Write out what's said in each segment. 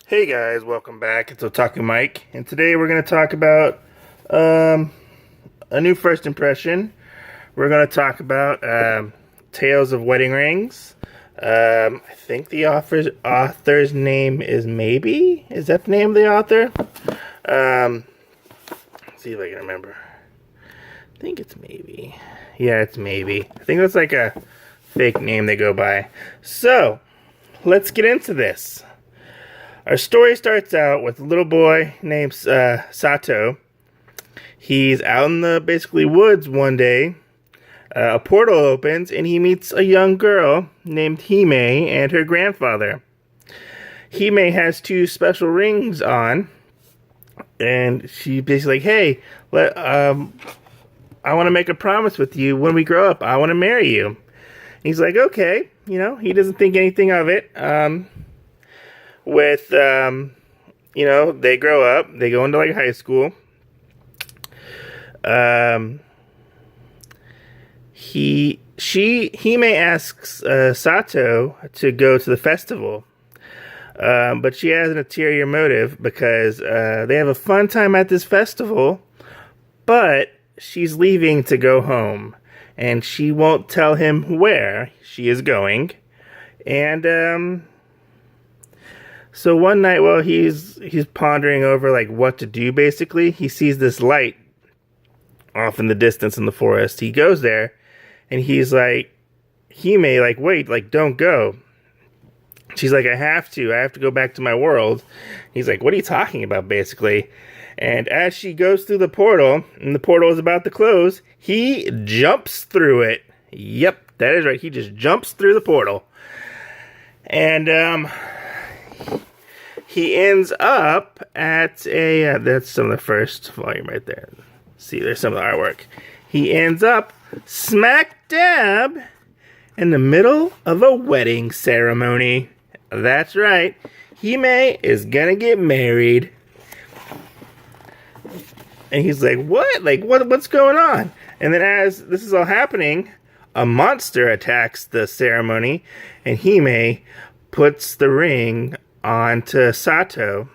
Hey guys, welcome back. It's Otaku Mike, and today we're going to talk about a new first impression. We're going to talk about Tales of Wedding Rings. I think the author's name is Maybe? Is that the name of the author? Let's see if I can remember. I think it's Maybe. Yeah, it's Maybe. I think that's like a fake name they go by. So, let's get into this. Our story starts out with a little boy named Satou. He's out in the basically woods one day. A portal opens and he meets a young girl named Hime and her grandfather. Hime has two special rings on, and she basically like, "Hey, I want to make a promise with you. When we grow up, I want to marry you." And he's like, "Okay," he doesn't think anything of it. They grow up, they go into like high school. Hime asks Satou to go to the festival, but she has an ulterior motive because they have a fun time at this festival, but she's leaving to go home, and she won't tell him where she is going, and so one night while he's pondering over like what to do, basically, he sees this light off in the distance in the forest. He goes there and he's like, Hime, like, wait, like, don't go. She's like, I have to go back to my world. He's like, what are you talking about, basically? And as she goes through the portal and the portal is about to close, he jumps through it. Yep, that is right. He just jumps through the portal. And he ends up at that's some of the first volume right there. See, there's some of the artwork. He ends up smack dab in the middle of a wedding ceremony. That's right. Hime is gonna get married. And he's like, what? Like, what's going on? And then as this is all happening, a monster attacks the ceremony, and Hime puts the ring onto Satou,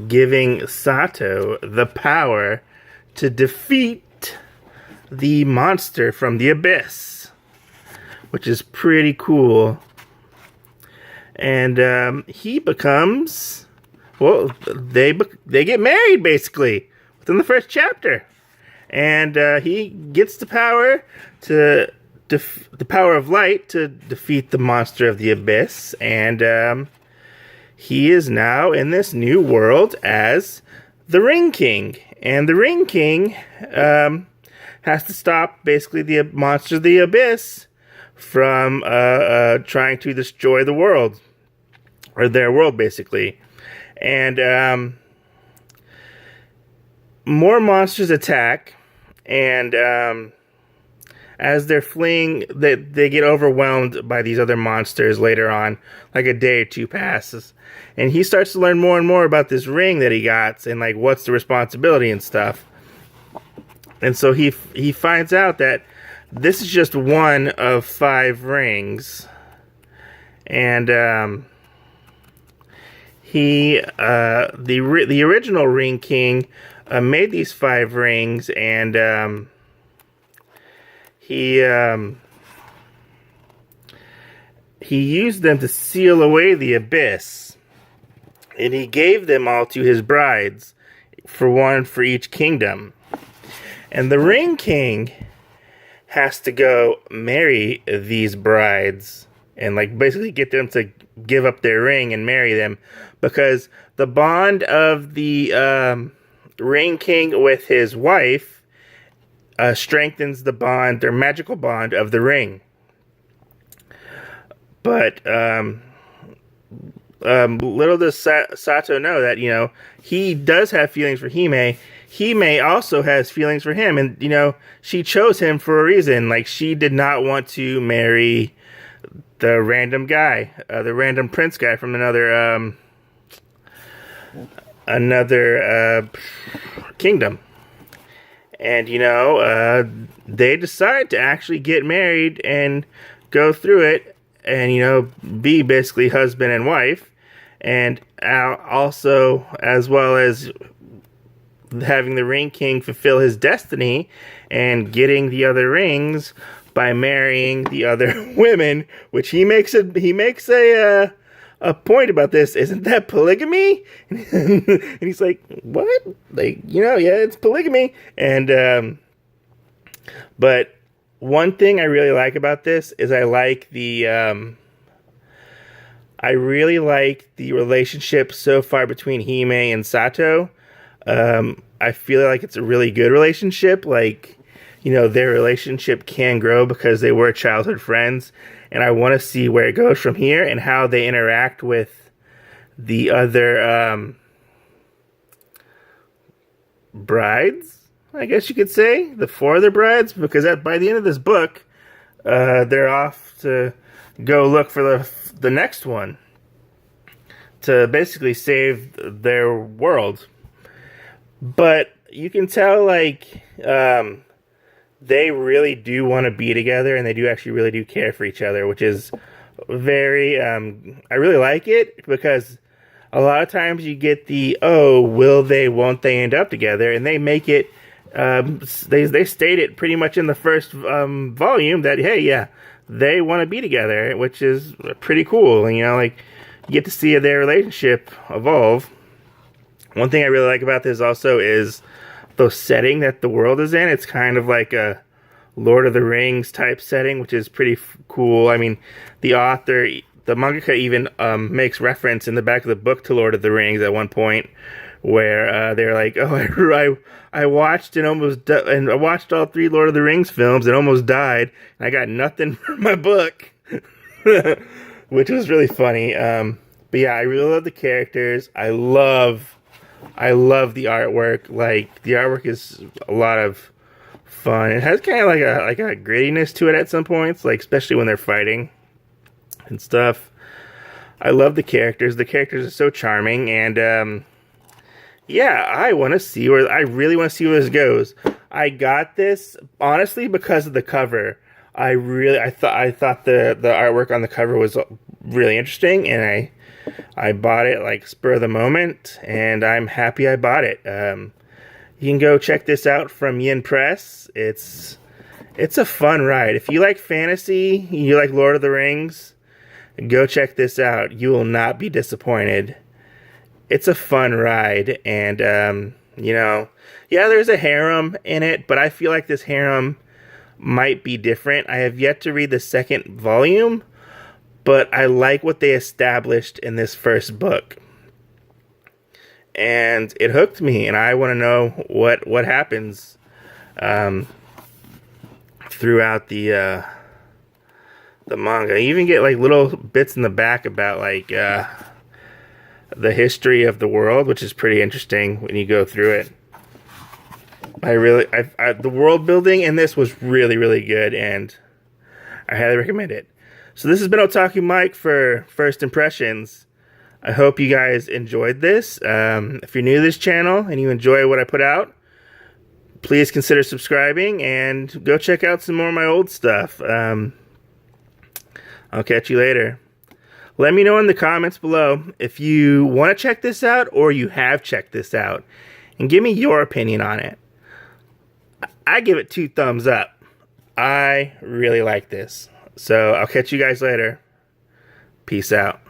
giving Satou the power to defeat the monster from the abyss, which is pretty cool. And he becomes, well, they get married basically within the first chapter, and he gets the power to the power of light to defeat the monster of the abyss, and he is now in this new world as the Ring King. And the Ring King has to stop basically the monster of the abyss from trying to destroy the world, or their world basically. And more monsters attack, and as they're fleeing, they get overwhelmed by these other monsters later on. Like a day or two passes, and he starts to learn more and more about this ring that he got, and like what's the responsibility and stuff. And so he finds out that this is just one of 5 rings, and the original Ring King made these 5 rings, and he used them to seal away the abyss, and he gave them all to his brides, for one for each kingdom. And the Ring King has to go marry these brides and like basically get them to give up their ring and marry them, because the bond of the Ring King with his wife strengthens the bond, their magical bond of the ring. But little does Satou know that, he does have feelings for Hime. Hime also has feelings for him, and, she chose him for a reason. Like, she did not want to marry the random guy, the random prince guy from another kingdom. And, they decide to actually get married and go through it and, be basically husband and wife. and also as well as having the Ring King fulfill his destiny and getting the other rings by marrying the other women, which he makes a point about this. Isn't that polygamy? And he's like, what? Like, yeah, it's polygamy. And but one thing I really like about this is I really like the relationship so far between Hime and Satou. I feel like it's a really good relationship. Like, their relationship can grow because they were childhood friends. And I want to see where it goes from here and how they interact with the other brides, I guess you could say. The 4 other brides. Because by the end of this book, they're off to go look for the next one. To basically save their world. But you can tell, like, they really do want to be together, and they do actually really do care for each other, which is very, I really like it, because a lot of times you get the, will they, won't they end up together, and they make it, they state it pretty much in the first volume that, hey, yeah, they want to be together, which is pretty cool, and, like, you get to see their relationship evolve. One thing I really like about this also is the setting that the world is in. It's kind of like a Lord of the Rings type setting, which is pretty cool. I mean, the author, the mangaka even makes reference in the back of the book to Lord of the Rings at one point, where they're like, I watched and I watched all 3 Lord of the Rings films and almost died, and I got nothing for my book, which was really funny. But yeah, I really love the characters. I love the artwork. Like, the artwork is a lot of fun. It has kind of like a grittiness to it at some points, like especially when they're fighting and stuff. I love the characters. The characters are so charming, and yeah, I really want to see where this goes. I got this honestly because of the cover. I thought the artwork on the cover was really interesting, and I bought it like spur of the moment, and I'm happy I bought it. You can go check this out from Yin Press. It's a fun ride. If you like fantasy, you like Lord of the Rings, go check this out. You will not be disappointed. It's a fun ride, and yeah, there's a harem in it, but I feel like this harem might be different. I have yet to read the second volume, but I like what they established in this first book. And it hooked me, and I want to know what happens throughout the manga. You even get like little bits in the back about like the history of the world, which is pretty interesting when you go through it. The world building in this was really, really good, and I highly recommend it. So this has been Otaku Mike for First Impressions. I hope you guys enjoyed this. If you're new to this channel and you enjoy what I put out, please consider subscribing and go check out some more of my old stuff. I'll catch you later. Let me know in the comments below if you want to check this out or you have checked this out, and give me your opinion on it. I give it 2 thumbs up. I really like this. So I'll catch you guys later. Peace out.